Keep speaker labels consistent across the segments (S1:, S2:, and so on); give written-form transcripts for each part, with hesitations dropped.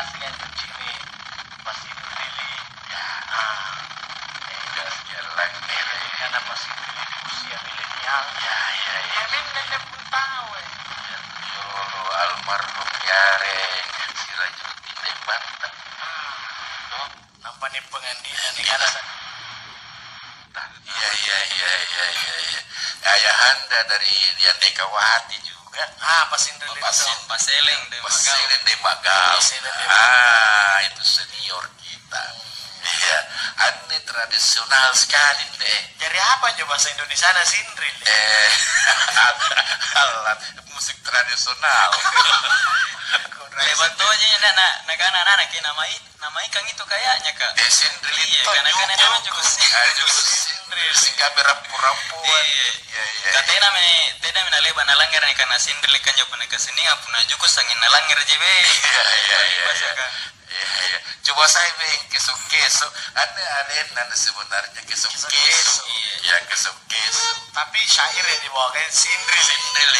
S1: sekian kecil pasti dili
S2: jalan nilai
S1: karena pasti dili usia milenial ya men nenek pun tahu
S2: Yolo almarhum Yareng Sirajuddin Banten
S1: nampak nih pengandilan nih karena
S2: iya ayahanda dari Dian Dekawati juga
S1: pasin dulu
S3: Paseleng
S2: de Magal itu senior kita iya aneh tradisional sekali deh
S1: dari apa aja bahasa Indonesia na sindril
S2: alat musik tradisional
S3: lebat tuh aja anak-anak nama ikan itu kayaknya kak
S2: sindril
S3: iya
S2: itu
S3: karena namanya juga
S2: sindril sehingga berapu-rapuan
S3: iya katanya namanya lebat nalanggar nih karena sindril ikan jauh pernah kesini pernah juga sangin nalanggar jebe
S2: iya coba saya bilang keso ada sebenarnya keso ya keso
S1: tapi syair yang dibawakan sindril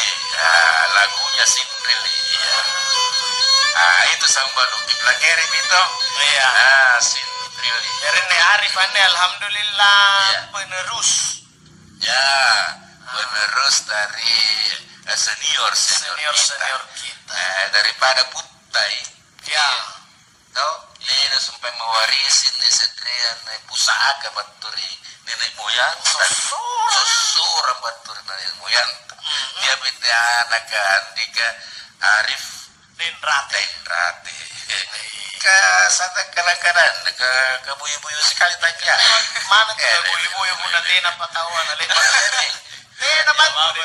S2: lagunya sindril itu sama Luki Blageri itu sindril
S1: dari ne Arif ane alhamdulillah penerus
S2: dari senior
S1: kita
S2: daripada Butai tau ini sampai mewarisin di setrian pusaka baturi nenek moyang sosor baturi nenek moyang dia beda anak Andika Arif Denrate ke sana kadang-kadang ke buyu-buyu sekali tanya
S1: mana ke buyu-buyu pun nanti apa tahu anak lepas bantu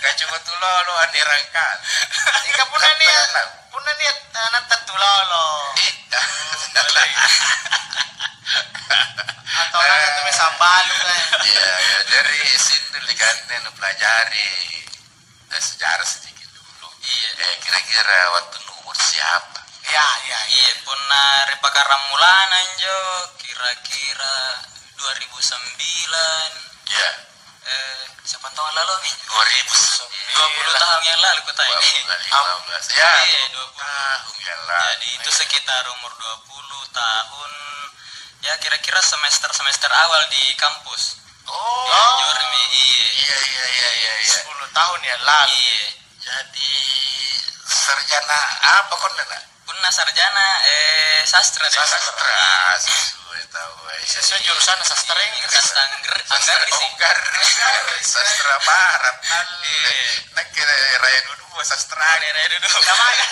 S2: gak cuma tuh lo anirangkan
S1: ika pun niat anak tetulolo atau orang itu sambalu
S2: ya dari sini diganti pelajari sejarah sedikit dulu kira-kira waktu umur siapa
S3: iya pernah repakaram mulana anjo kira-kira 2009 siapa tahun lalu nih 20 tahun yang lalu kota ini
S2: 20 tahun yang lalu
S3: jadi itu sekitar umur 20 tahun ya kira-kira semester awal di kampus Jormi
S2: iya
S1: 10 tahun yang lalu
S2: jadi sarjana apa kon
S3: pernah sarjana sastra
S2: sesuai tahu
S1: sesuai jurusan sastra Inggris
S3: anggar
S2: sastra barat nak kira raya dulu sastra
S3: raya dulu
S2: namanya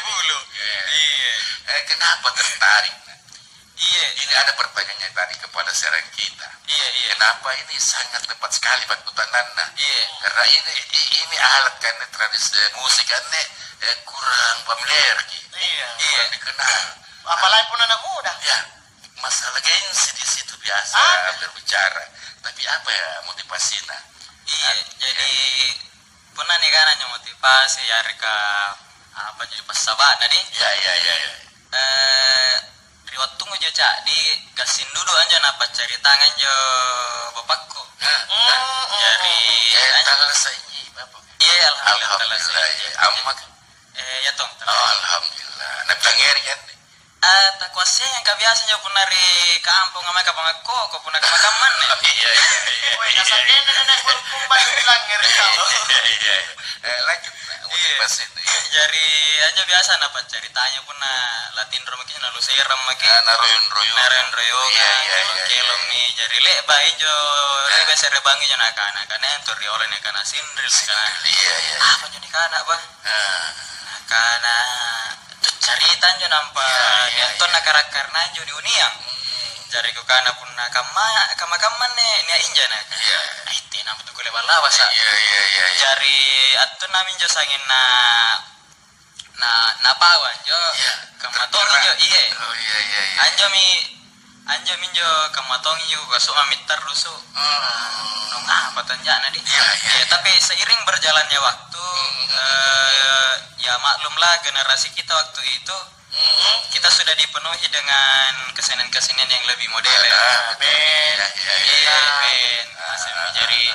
S1: Bulu.
S2: Kenapa tertarik? Ini ada pertanyaan tadi kepada serang kita. Kenapa ini sangat tepat sekali Pak Kutanana? Karena ini alat kan tradisi musik kan kurang familiar gitu. Kurang dikenal.
S1: Apalagi pun anak muda.
S2: Masalah gengsi di situ biasa berbicara. Tapi apa ya motivasinya?
S3: Jadi pernah nih kan hanya motivasi ya reka apa jadi pas sabat tadi. Riwat tunggu aja cak di gasin dulu aja napa cari tangan jo bapakku. Jadi
S2: tanggal sayi bapak.
S3: Alhamdulillah.
S2: Amak.
S3: Ya tong.
S2: Alhamdulillah. Neptanger kan.
S3: Tak kuasa yang kebiasaan pun dari kampung sama ke pangako, kau pun ke makaman nih.
S1: Woi, kasarnya nenek berkumpul bilang ngeri kau.
S2: Lanjut motivasi itu.
S3: Jadi aja biasa napa ceritanya pun latin romakinya lalu siram makin.
S2: Naroyon.
S3: Kelom nih jadi leba hijau, leba serebangi jo nakana, karena itu riola nih karena sindril kan. Apa jadi kana bah? Karena cerita jo nampak dia tuh nakar-karna jo di uniang. Jadi ku kana pun kama nih inja nak. Itu nama tuh kule balawa sa. Jadi atu namin jo sangin na pawan jo kamatongi jo Anjo minjo kamatongi jo kasuk mamitar rusu. Nong apa tanjana di. Tapi seiring berjalannya waktu ya maklumlah generasi kita waktu itu kita sudah dipenuhi dengan kesenian-kesenian yang lebih modern. Ben. Jadi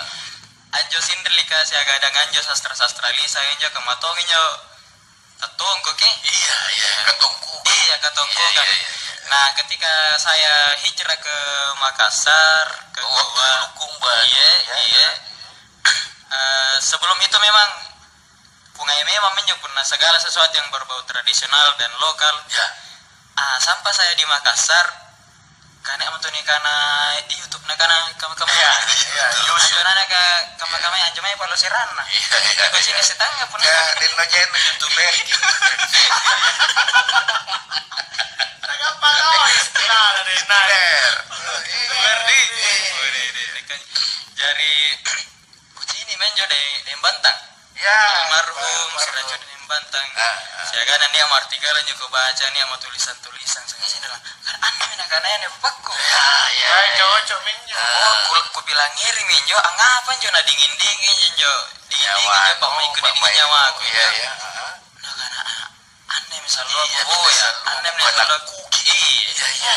S3: ketika saya kadang anjo sastra lisa anjo kematongin jo tatungku ke
S2: Ketungku.
S3: iya ketungku kan. Nah ketika saya hijrah ke Makassar ke Goa iya sebelum itu memang pungai memang menyempurna segala sesuatu yang berbau tradisional dan lokal sampai saya di Makassar karena amatuni karena di YouTube na karena kamu anjona ka kamu anjoma ya palo sirana ko sini setangga pun
S2: Din no jen YouTube.
S1: Nagapa ka istilah na rin na.
S3: Berdi. Jadi sini menjo de Bantang. Almarhum Sirajo di Bantang. Saya kan ini am artikel nyuko baca nih am tulisan-tulisan saya dalam kan aneh nakana ya nepakku.
S1: Cocok minyo.
S3: Ku bilang ngiri minjo angapan jo na dingin-dingin jo. Dingin-dingin pak ikut di nyawa aku. Nakana aneh misal lo aku ya. Aneh nih kalau kuki.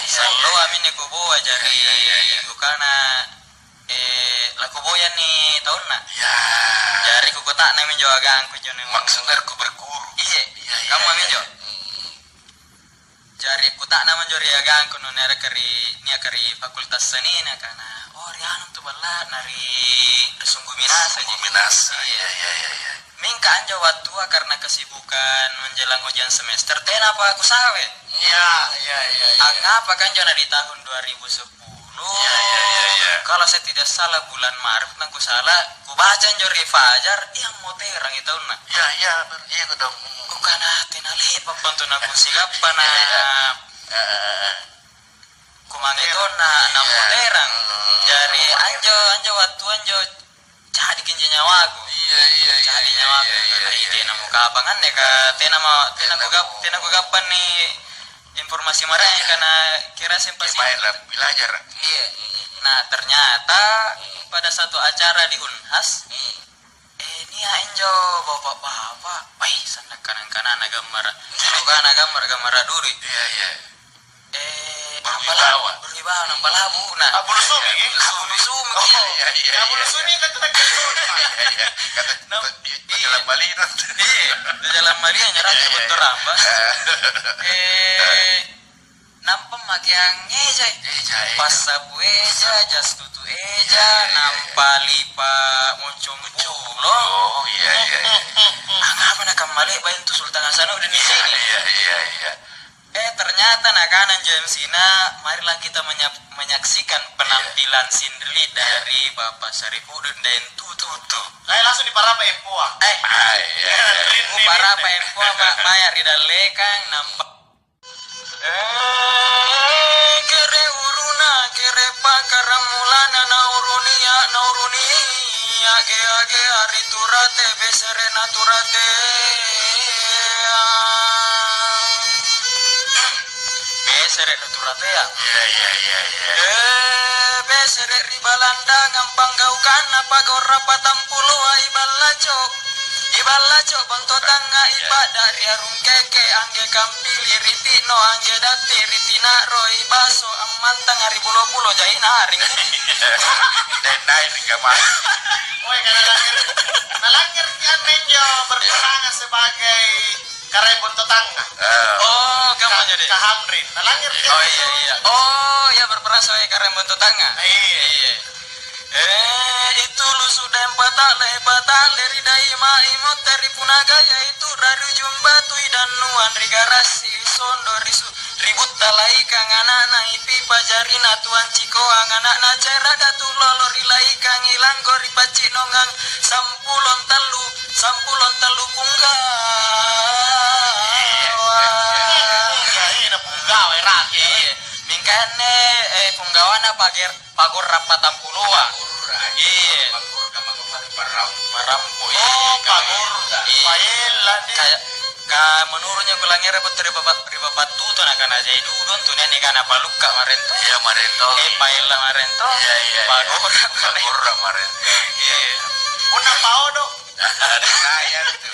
S3: Selalu amin ku bawa jadi karena laku boyan nih tahun nak jari ku kota nang menjo agang ku jo
S2: Maksudnya aku berguru.
S3: kamu amin jo jari ku tak nang menjo ri agang ku nonera kari fakultas seni na kana rianu tu bala nari sungguh minasa mingka anjo waktu karena kesibukan menjelang ujian semester apa aku sawe angapa kan jo di tahun 2010 kalau saya tidak salah bulan Maret nangku salah ku baca njori fajar yang mau terang itu na
S2: Iya dong.
S3: bukan tinali papantu naku sigapan kumang itu namu terang jari anjo waktu jadi kinja nyawaku jadi nyawaku karena ide namu kabangan deh ka tenaku kapan nih informasi marah karena kira simpasi
S2: belajar.
S3: Nah ternyata pada satu acara di Unhas ini anjo bapak-bapak sana kanan gambar gambar duri berwibawa nambah labu
S1: Abul sumi kan
S2: Jalan Bali
S3: dalam Maria nyerah betul ramba nampak makiang eja pas sabu eja jas tutu eja nampak lipa muncung bulo apa nak kembali bayin tu Sultan Hasan udah di sini ternyata nakanan Jamsina marilah kita menyaksikan penampilan sindri dari Bapak Sarifudin dan Tutu
S1: langsung di parapa empoa
S3: parapa empoa bayar di dalekang nampak kere uruna kere pakaramulana naurunia ge ariturate besere naturate besere naturate ya besere ribalanda gampang gaukan apa gorapa tampulo ibalajo bonto tanga iba dari arung keke angge kampili ritino angge dati ritina roi baso amantang ari bulo jain haring
S2: dan naik gambar.
S1: Nalangir kian menyo berperangan sebagai karai bonto tangga.
S3: Kamu jadi
S1: Kahamrin. Nalangir kian.
S3: Iya berperan sebagai karai bonto tangga. Iya. Itu lu sudah batale ridai imot dari punaga yaitu radu jumbatu dan nuan rigarasi sondo ribut talai kang anak ipi pajarina tuan ciko anak na cera datu lolo rilai kang ilang gori paci nongang sampulon talu
S1: punggawa rake
S3: mingkane punggawana pagor rapatan pulua parampu
S1: pagor
S3: kayak menurutnya kulangnya repot dari bapak tuto nak kana jadi dudun tuh nenek kana paluka marento paella marento pagor marento
S1: udah tahu dong
S2: Ada saya tuh.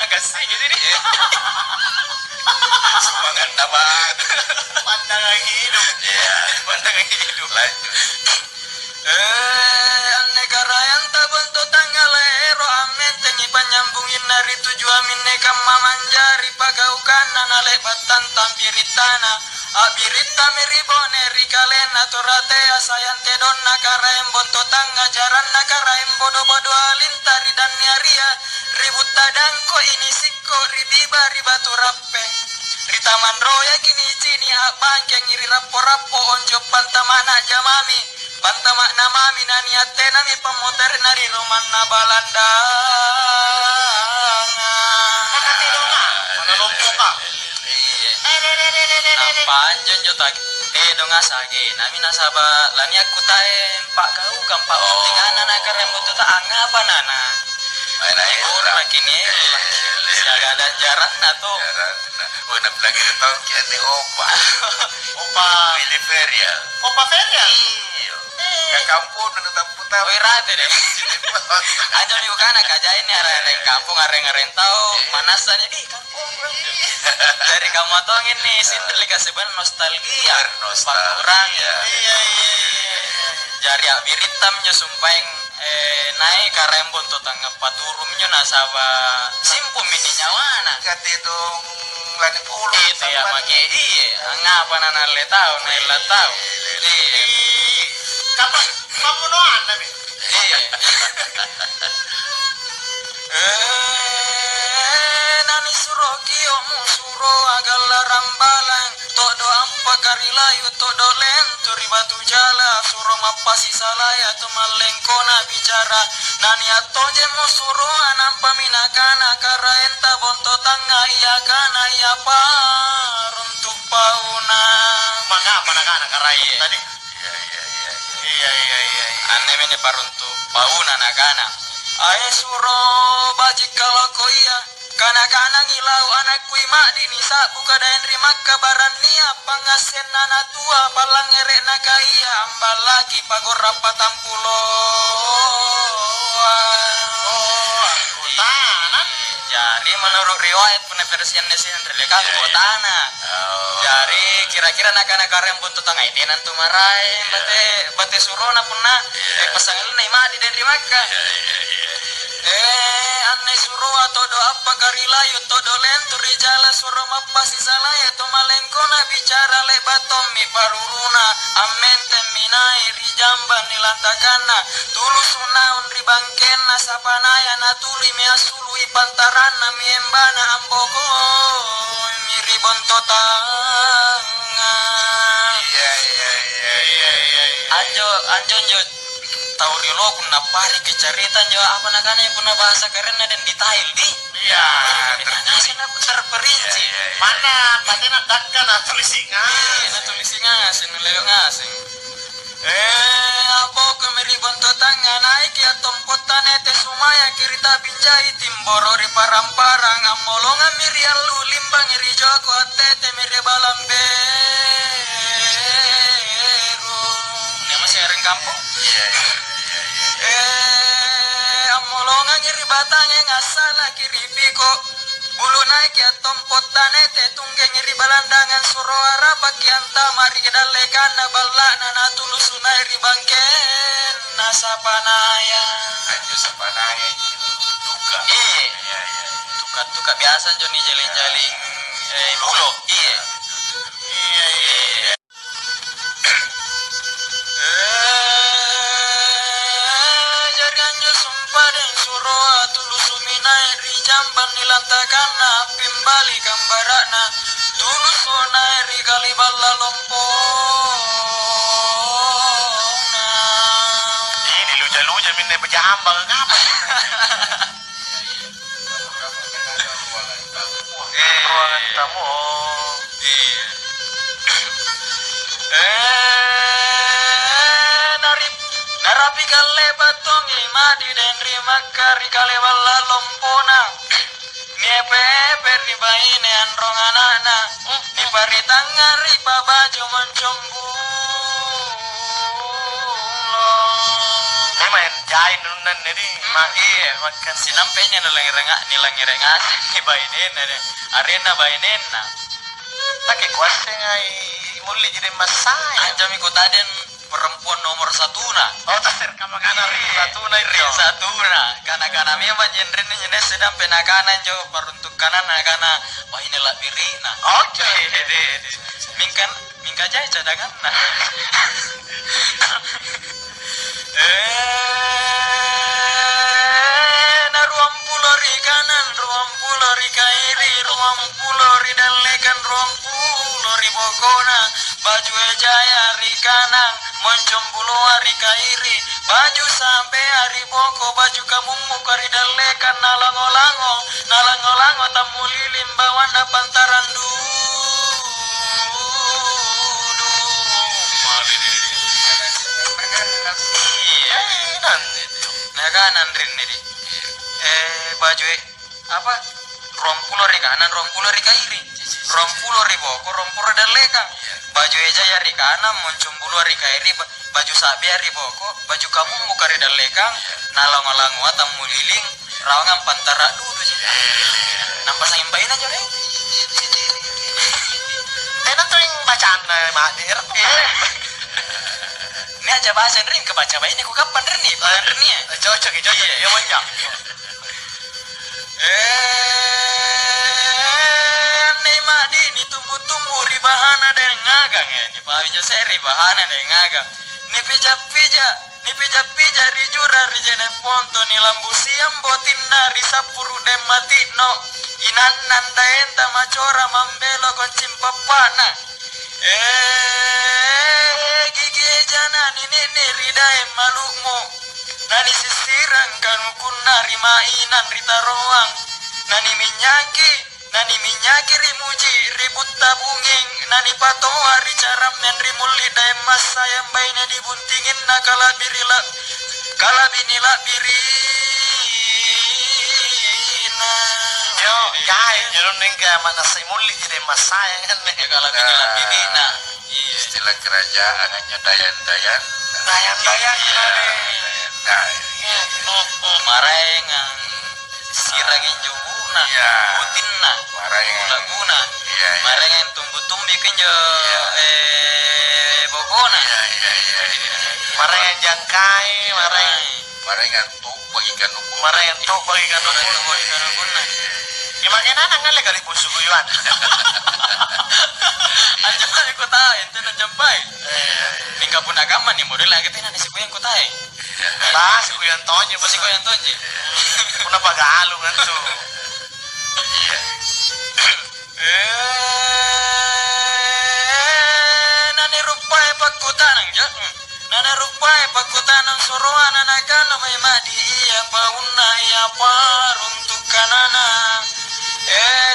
S3: kasih gitu nih
S2: Semangat tabat.
S1: pandangan hidup
S2: Iya, pandangan hidup lanjut.
S3: negara yang Ini kama manjari pagaukan nale batan tampiritana abirita miribone rikalena toratea sayante donna karaem bonto tangga jaran nakaraem bodo-bodo alintari dan niaria ribut tadangko ini sikko ribiba ribatu rappe ritaman roya kini cini abang yang ngiri rapo-rapo onjo pantamana jamami pantamak namami naniate nami pemoter nari roman nabalanda panjon jotak dong asage nami nasaba lani aku tae pak kau kampak tingana nakarem butuh tak angapa nana ibu kini siaga ada jarak nato
S2: nak lagi tahu kian opa Willy Feria iya ke kampung tetap putar
S3: rate deh aja minggu kana kajain ya areng kampung areng tahu manasannya di kampung dari kamu tongin nih sinter dikasih ban nostalgia kurang iya jari abiritam nyo sumpeng naik karembon to tangga paturumnya nasaba simpum ini nyawana
S2: kate dong lani puluh
S3: itu ya make ngapa nana le tau nela tau
S1: Kapan kamu noan nabi?
S3: Nani suro kio musuro agala rambalang todo ampa karilayu todo lenturi batu jala suro mapasi salaya to malengkona bicara nani atoje musuro anampa minakana karaenta bonto tanga iya kana iya paruntuk pauna
S1: Mangapa nak karai tadi? Iya.
S3: Ane mene paruntuk pauna nakana ae suro bajik kalau koia kana ngilau anak kuima di nisa buka daen rimak kabaran nia pangasen nana tua palang erek nakaya ambal lagi pagor rapatan pulo
S1: Tanah.
S3: jadi menurut riwayat peneversian nesin relekan kotana jadi kira-kira nak-nak karem buntut tangga ini nantu marai bate surona punna pasangan ini mah di den rimakka aneh suruh atau doa apa karilayu todo lenturi jala suruh mapasi salaya to malengkona bicara lebatom mi paruruna amen teminai rijamban nilantakana tulus unaun ribangkena sapanaya natuli mi asului pantarana mi embana amboko mi ribontotanga anjo tahu rilo punna pari kecaritan jo apa nakana punna bahasa karena dan detail di
S1: Iya.
S3: ngasih nak terperinci
S1: Mana patina dakkan tulisingan.
S3: na tulisingan ngasih nuleo ngasih abo kemeri bonto tanga naik ya tompotan ete sumaya kirita binjai timboro ri parang-parang amolonga mirial lu limbang iri joko atete miri balamberu ini masih ring kampung amolonga ngiri batangnya ngasala kiri piko bulu naik ya tompot tanete tungge ngiri balandangan suro araba kianta mari kedalekan na bala na tulusunay ribangken nasapanaya
S2: anjo sapanaya tuka
S3: tuka biasa joni jaling-jaling bulo iya jamban nilantakan na pimbali gambarana tulus sunai rikali bala lompona
S1: Ini luja minne bejambang ngapa? Ruangan tamu.
S3: Narapi kale batong imadi den rimakari kale bala lompona Niepe di baine androng anana di paritangan ripa baju mencombulo
S1: Main jain nunan ini makan
S3: sinampenya nilang irengas ni bainen arena bainen na
S1: pakai kuasa ngai muli jadi masai.
S3: anjami ko taden perempuan nomor 1 na
S1: Oh, tasir ka magana rin sa tunay rin.
S3: satu na kana memang genre ni jenis sedang penakana jo peruntukan anak-anak wah ini lah birina
S1: Oke.
S3: mingka jaya cadangan nah na 20 ri kanan 20 ri kairi 20 ri dalekan 20 ri bokona baju jaya ri kanan moncong bulu ri kairi baju sampai hari boko baju kamu muka ri dalekan nalango tamu lilim bawana pantaran nah kanan rin nih baju apa 20 ri kanan 20 ri kairi 20 ri boko 20 daleka baju jaya ri kanan moncong bulu ri kairi baju sabi ri boko baju kamu muka ri daleka nalango tamu liling rawangan pantara dudu sih nampak sang imbain aja deh
S1: Tenan tuh yang bacaan mak ngerti.
S3: ini aja bahasa rin kebaca baik ini ku kapan rin nih bahan rin ya
S1: Cocok ya wanjang.
S3: Nih ini tumbuh di bahana dan ngagang ya ini pawinya seri bahana dan ngagang nih pija ri jura ri jene ponto ni lambu siam botin nari sapuru dem mati no inan nanda enta macora mambelo goncim papana gigi jana ni ridae malukmu nani sisirang kanu kunari mainan rita roang nani minyaki rimuji ribut tabunging nani patoa ricarap men rimuli dae mas sayang baina dibuntingin na kalabinila birina
S1: Yo, guys, nyeron ning ka mana say muli ini masayang nih.
S3: kalabinila birina
S2: istilah kerajaan hanya dayan-dayan
S1: Dayan-dayan
S3: marengang sirangin jubuna butinna laguna marengang tumbu-tumbi kenjo bokona
S1: Marang jangkai,
S2: marengan tuh bagikan hukum
S1: marang tuk bagikan dukun. Imakin anak ngale kali busu guyuan.
S3: Anjampai ko tayo, ente nanjampai. Mingka pun agama ni model lagi tina nisi kuyang ko tayo.
S1: Bah, si kuyan tonyo
S3: Pasti ko yang tonji.
S1: Kuna pagalo nganto.
S3: Nani rupai pagkutanang jo. Nana rupai pagkutanang suruan anakan may madi iya pauna iya paruntuk kanana.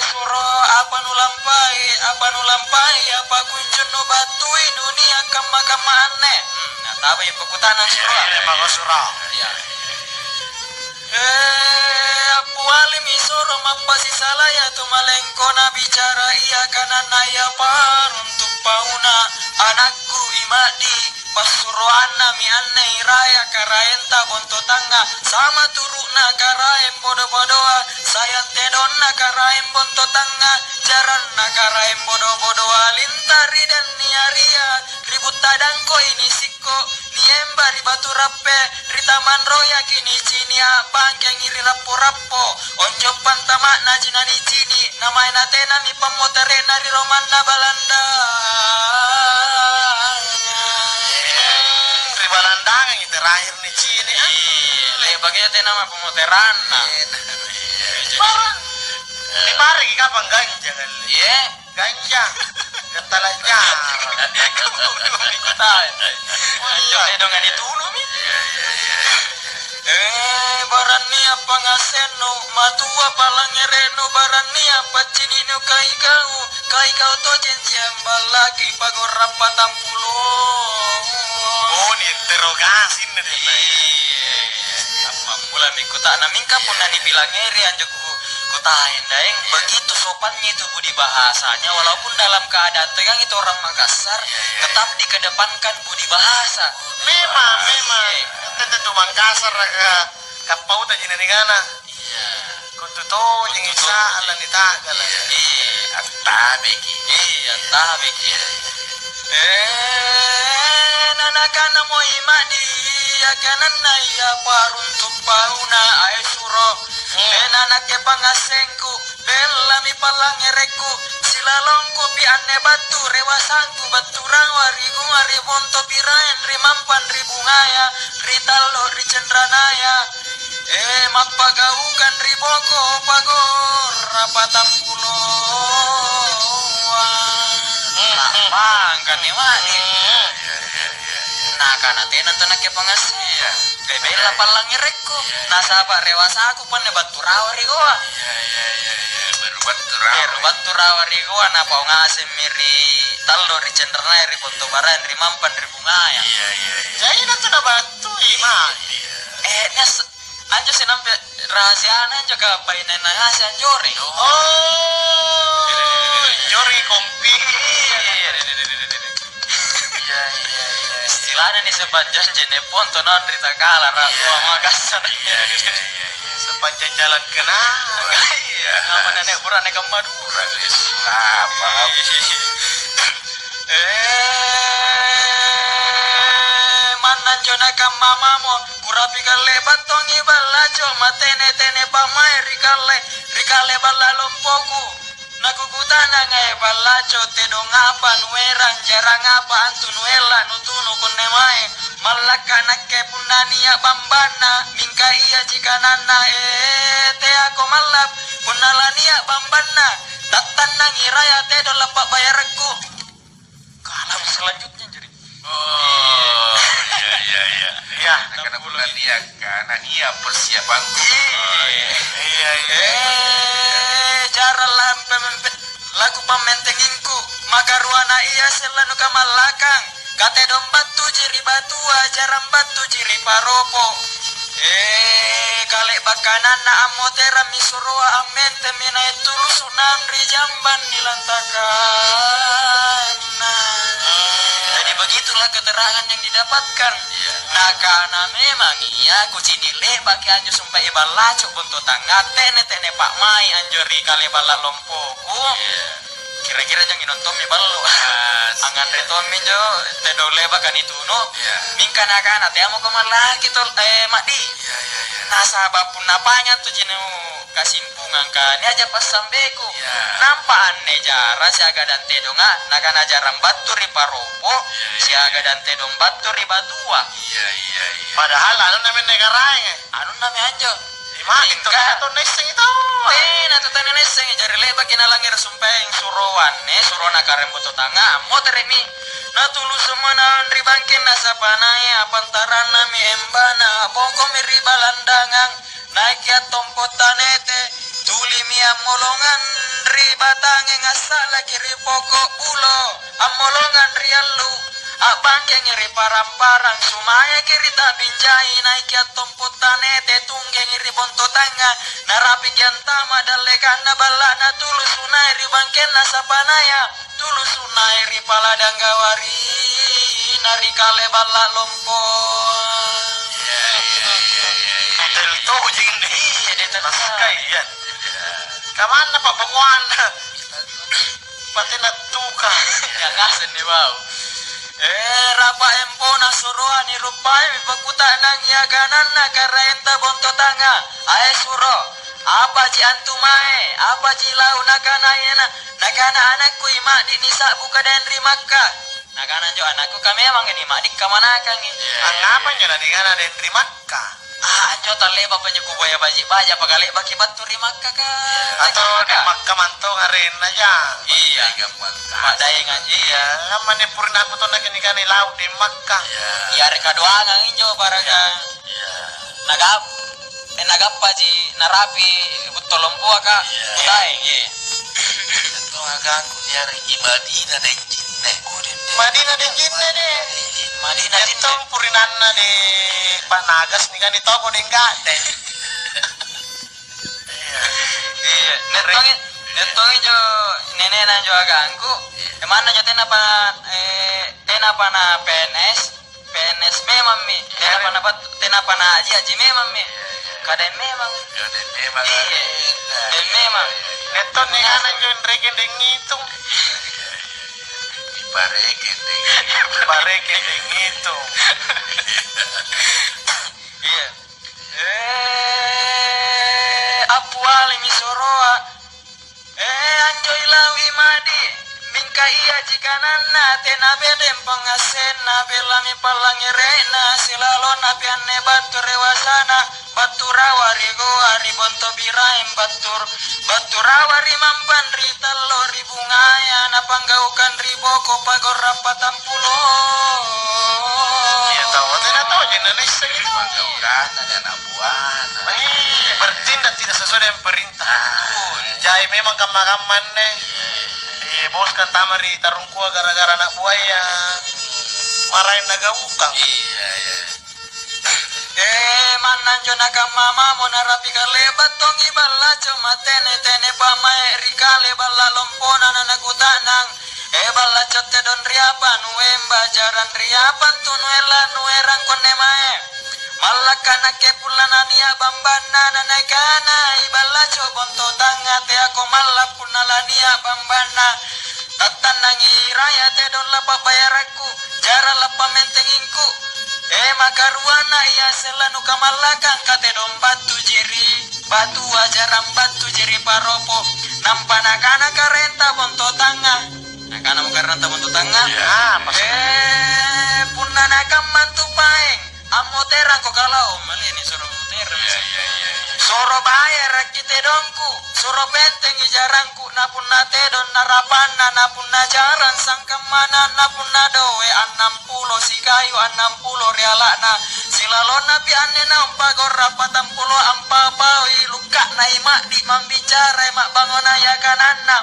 S3: Suro apa nulampai apa kuncun no batui dunia kama aneh. Nah, tahu ya pagkutanang suruan.
S1: Emang surau.
S3: Ya. Puali misoro mapasi salaya tumalengko na bicara iya kanan naya paruntuk pauna anakku imadi pasuruan nami aneh raya karaenta bonto tangga sama turuna karaem bodo-bodoa sayang tedon na karaem bonto tangga jaran na karaem bodo-bodoa lintari dan niaria ribut tadangko ini siko niembari batu rape ritaman roya kini cini bangke ngiri rapo-rapo onjo pantama najinani cini namai natena mi pamotere nari roman na balanda
S1: Ribalandangan itu terakhir nih cini.
S3: le bagaya tena ma pamoteran na
S1: Di pare kapan ganja kan?
S3: ye
S1: Ganja. Gentalanya.
S3: ikut ay anjo dengan itu mi barani apa ngaseno matua palangereno barani apa cinino kai kau to jenjian balaki pagorapa tampulo
S1: Oh, ini interogasi nih.
S3: apa mula mikuta na mingka pun nani bilang eri anjo kutain daeng begitu sopannya itu budi bahasanya walaupun dalam keadaan tegang itu orang Makassar tetap dikedepankan budi bahasa
S1: Memang. Tentu Makassar kapau ta jina ningana.
S3: iya
S1: Kuntu to jeung isa ala nitagala.
S3: tabik nanakana mo imadi ya kanan na iya paruntuk pauna ay suro denana ke pangasengku belami palangereku silalongku pi ane batu rewasangku baturang warigu wari bonto piraen rimampan ribungaya ritalo ricendranaya mapagaukan riboko pagor rapatang pulo kan ni mani nah kana tenan to nake pangasia bebela palangereku nasaba rewasa aku panne baturawari goa baru baturawari goa na pau ngase miri tallo ri cenderna ri ponto baran ri mampan ri bungaya
S1: Jadi nanti na batu ima.
S3: nes anjo sinampe rahasiana anjo ka painan na ngase anjori
S1: Jori kompi.
S3: istilahnya nih sepanjang jene ponto non rita kala ratua magasan
S1: Sepanjang jalan kena.
S3: apa nenek pura nenek Madura
S2: apa
S3: manan jona kam mamamo kurapi kale batongi balajo matene tene pamai rikale bala lompoku nakukutana ngai balajo tedong apa nuerang jarang apa antu nuela nutunu kunemae malaka nakke punania bambana mingka iya jika nana te aku malap punalania bambana tatan nangiraya tedo lepak bayarku kalam selanjutnya jadi
S2: iya karena bulan dia karena dia persiapanku
S3: jaran lampe lagu pamentenginku makaruana iya selanu kamalakang kate dombatu jiri batua jaram batu jiri paropo kale bakanan na amotera misurua amente minai tulu sunam rijamban nilantakan jadi begitulah keterangan yang didapatkan nah karena memang iya kucidile baki anjo sumpah ibal lacuk untuk tangga tene pak mai anjori kale balak lompoku kira-kira jangan nonton mi ballo angan retomi jo tedo leba kan itu no mingka nakana te amo kamar lagi tol makdi nasabab pun napanya tuh jenu kasimpungan kan aja pas sambeku nampak aneh jara siaga dan tedonga nakana jarang batu riparopo siaga dan tedong batu ribatua
S1: Padahal anu namanya negarae.
S3: anu nami anjo
S1: Ima itu atau neseng itu.
S3: Nato tanya neseng jari leba kina langir sumpeng surowan surona karem buto tanga moteremi natulu semana andri bangkin nasapanaya pantaran nami embana pongko miri balandangang naik ya tompotanete tuli mia molongan ribatange ngasala kiri poko ulo amolongan rialu abang yang ngiri parang-parang sumaya kiri tabinjai naik ya tompotanete tungge ngiri bonto tanga narapi tama dalekan na bala na tulu sunai ribangken na sapanaya tulu sunai ripaladang gawari nari kale bala lompo
S1: Del to jing ni.
S3: iya deta
S1: Kaian. Kamana Pak Benguan? Patina tuka.
S3: yang ngasen nih bau rapa empona suruani rupai pakuta nang yaganan nagara enta bonto tanga ae suro apa ji antumae apa ji lau nakana yena nakana anakku ima di nisa buka dan rimakka nakana jo anakku kami emang ini mak di kamana kangi
S1: Angapa nyana di kana den rimakka?
S3: anjo tale bapaknya kuboya baji baja pagale baki batu rimakka ka
S1: Atau di Makka manto ngarin aja.
S3: iya pak dayengan iya
S1: Mane purna aku tuh nagini kani laut di Makka.
S3: iya reka doangan injo baraga nagap nagappa ji narapi butolompo ka daeng ye
S2: itu agakku nyari Madina dan Jinne
S1: Madina di jinne deh.
S3: Madina
S1: Itu purinana di Pak Nagas nih kan di toko di enggak deh.
S3: iya netongin jo nenek jo agangku emana jo tena pa na PNS memang mi tena pa na aji memang mi kaden memang iya dan memang
S1: Neto nih kan aja regen deng ngitung.
S2: dipareken
S1: Pareke deng ngitung.
S3: kananna tena bedem pangasen na belami palangi reina silalo na pianne batu rewasana baturawari goari bonto biraim baturawari mampan ritalo ribungaya na panggaukan riboko pagorra patampulo.
S1: Iya tahu, tidak tahu di Indonesia gitu.
S2: Panggaukan ada anak buah.
S1: Bertindak tidak sesuai dengan perintah. Jai memang kamar-kamar nih. Diboskan tamari tarungkua gara-gara anak buaya. Marahin naga ukang.
S2: Iya.
S3: Manan jo naga mama mo narapi kalebat tong ibala cuma tene pamae rikale bala lompona na nagutanang. Bala cote don riapa nuemba jaran riapan tu nuerang kone mae. Malakana ke pulana nia bambana na naikana ibala jo bonto tanga te ako malapuna nia bambana. Tatanangi raya te don lapa bayaraku jara lapa mentenginku. Makaruana iya selanu kamalakang kate don batu ajaran batu jeri paropo nampanakana karenta bonto tanga. Nakana mo karenta bonto tanga. Punana kamantu paeng amo terang ko kalau malini suruh terang. Soro bayar kite dongku soro benteng ijarangku napun nate don narapana napun najaran sangkamana napun nadowe 60 si kayu 60 realana silalona pi ane na umpagor rapatan pulo ampa pawi luka na imak di mambicara imak bangona ya kanana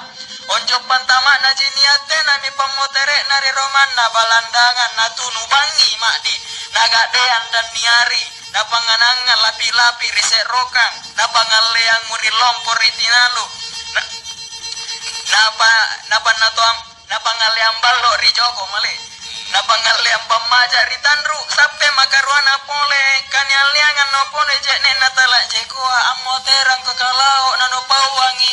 S3: onjok pantama na jiniate na mi pamotere nari romana balandangan na tunubangi mak di nagadean dan niari na panganangan lapi-lapi risek rokang na pangaleang muri lompor itinalu na pangaleang balo rijogo male na pangaleang pamaja ritanru sampai makaruana pole kanyaliangan no pole jekne natala jekoa amo terang ke kalau nano pawangi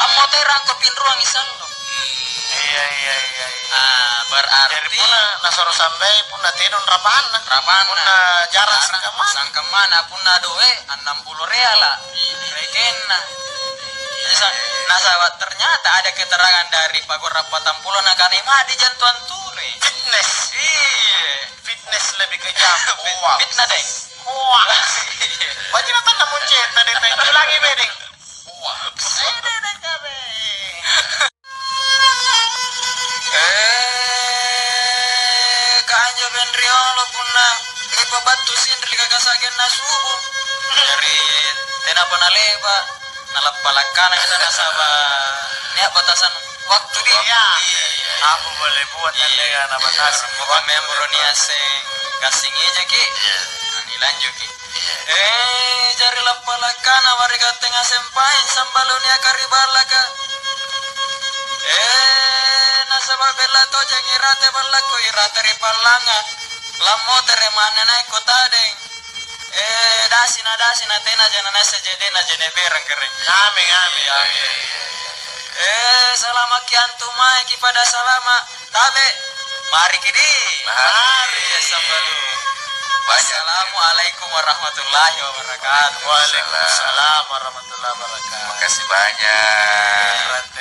S3: amo terang ke pinruangi sallo.
S1: Iya.
S3: Berarti
S1: Jadi puna nasoro sampai puna tedon rapana. Puna jarak
S3: sangkamana puna doe 60 reala. Rekena. Nasawat ternyata ada keterangan dari Pagor Rapatan Pulau Nakanema di jantuan ture.
S1: Fitness.
S3: Iya.
S1: Fitness lebih kejam.
S3: Fitnah deng.
S1: Bagi natan namun cerita deh pengen lagi beding.
S3: Kanjo benriolo punna lipa batu sindri kagasagen na subu dari tena panaleba nalapalakana kita nasaba niat batasan waktu dia.
S1: Iya. Aku boleh buat dengan batasan
S3: bukan membro niaseng kasing aja ki. Ani lanjut ki. Jari lapalakana warga tengah sempain sambalunia karibalaka. Nasaba bella to jang irate balaku irate ripalanga lamo tere mana naik kota deng dasina tena jana nase jede na jene berang kering
S1: Amin.
S3: salama kiantu mai kipada salama tabe mari kidi
S1: Mari.
S3: sambalu Wassalamualaikum warahmatullahi wabarakatuh.
S1: Waalaikumsalam warahmatullahi wabarakatuh.
S2: Makasih banyak.